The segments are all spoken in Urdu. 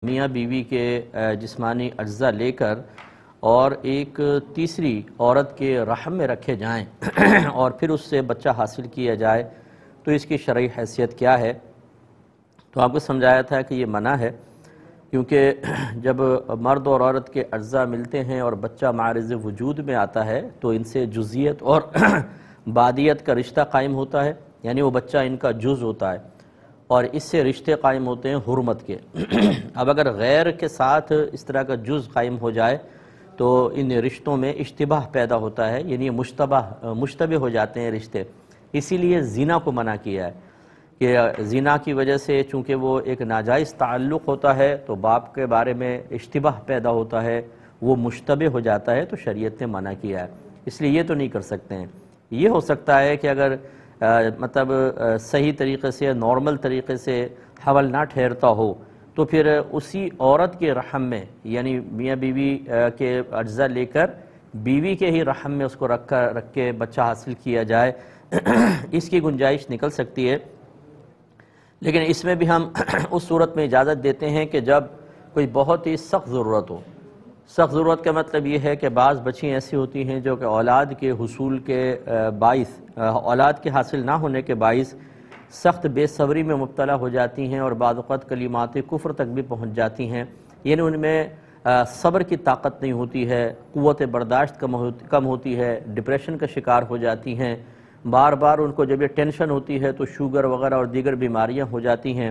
میاں بیوی کے جسمانی اجزاء لے کر اور ایک تیسری عورت کے رحم میں رکھے جائیں اور پھر اس سے بچہ حاصل کیا جائے تو اس کی شرعی حیثیت کیا ہے؟ تو آپ کو سمجھایا تھا کہ یہ منع ہے، کیونکہ جب مرد اور عورت کے اجزاء ملتے ہیں اور بچہ معرض وجود میں آتا ہے تو ان سے جزئیت اور بادیت کا رشتہ قائم ہوتا ہے، یعنی وہ بچہ ان کا جز ہوتا ہے اور اس سے رشتے قائم ہوتے ہیں حرمت کے۔ اب اگر غیر کے ساتھ اس طرح کا جز قائم ہو جائے تو ان رشتوں میں اشتباہ پیدا ہوتا ہے، یعنی مشتبہ ہو جاتے ہیں رشتے۔ اسی لیے زنا کو منع کیا ہے کہ زنا کی وجہ سے چونکہ وہ ایک ناجائز تعلق ہوتا ہے تو باپ کے بارے میں اشتباہ پیدا ہوتا ہے، وہ مشتبہ ہو جاتا ہے، تو شریعت نے منع کیا ہے۔ اس لیے یہ تو نہیں کر سکتے ہیں۔ یہ ہو سکتا ہے کہ اگر صحیح طریقے سے نارمل طریقے سے حمل نہ ٹھہرتا ہو تو پھر اسی عورت کے رحم میں، یعنی میاں بیوی کے اجزاء لے کر بیوی کے ہی رحم میں اس کو رکھ کے بچہ حاصل کیا جائے، اس کی گنجائش نکل سکتی ہے۔ لیکن اس میں بھی ہم اس صورت میں اجازت دیتے ہیں کہ جب کوئی بہت ہی سخت ضرورت ہو۔ سخت ضرورت کا مطلب یہ ہے کہ بعض بچیاں ایسی ہوتی ہیں جو کہ اولاد کے حصول کے باعث، اولاد کے حاصل نہ ہونے کے باعث سخت بے صبری میں مبتلا ہو جاتی ہیں اور بعض اوقات کلمات کفر تک بھی پہنچ جاتی ہیں، یعنی ان میں صبر کی طاقت نہیں ہوتی ہے، قوت برداشت کم ہوتی ہے، ڈپریشن کا شکار ہو جاتی ہیں، بار بار ان کو جب یہ ٹینشن ہوتی ہے تو شوگر وغیرہ اور دیگر بیماریاں ہو جاتی ہیں،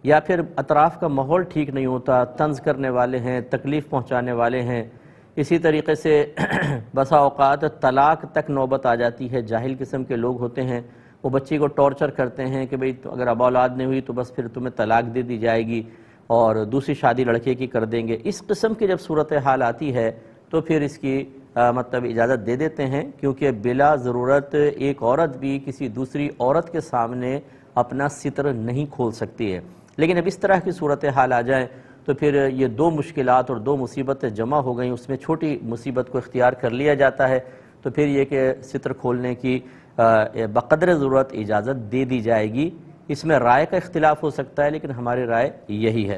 یا پھر اطراف کا ماحول ٹھیک نہیں ہوتا، طنز کرنے والے ہیں، تکلیف پہنچانے والے ہیں۔ اسی طریقے سے بسا اوقات طلاق تک نوبت آ جاتی ہے، جاہل قسم کے لوگ ہوتے ہیں، وہ بچی کو ٹارچر کرتے ہیں کہ بھئی اگر اب اولاد نہیں ہوئی تو بس پھر تمہیں طلاق دے دی جائے گی اور دوسری شادی لڑکے کی کر دیں گے۔ اس قسم کی جب صورتحال آتی ہے تو پھر اس کی مطلب اجازت دے دیتے ہیں، کیونکہ بلا ضرورت ایک عورت بھی کسی دوسری عورت کے سامنے اپنا ستر نہیں کھول سکتی ہے۔ لیکن اب اس طرح کی صورتحال آ جائیں تو پھر یہ دو مشکلات اور دو مصیبتیں جمع ہو گئیں، اس میں چھوٹی مصیبت کو اختیار کر لیا جاتا ہے، تو پھر یہ کہ ستر کھولنے کی بقدر ضرورت اجازت دے دی جائے گی۔ اس میں رائے کا اختلاف ہو سکتا ہے، لیکن ہماری رائے یہی ہے۔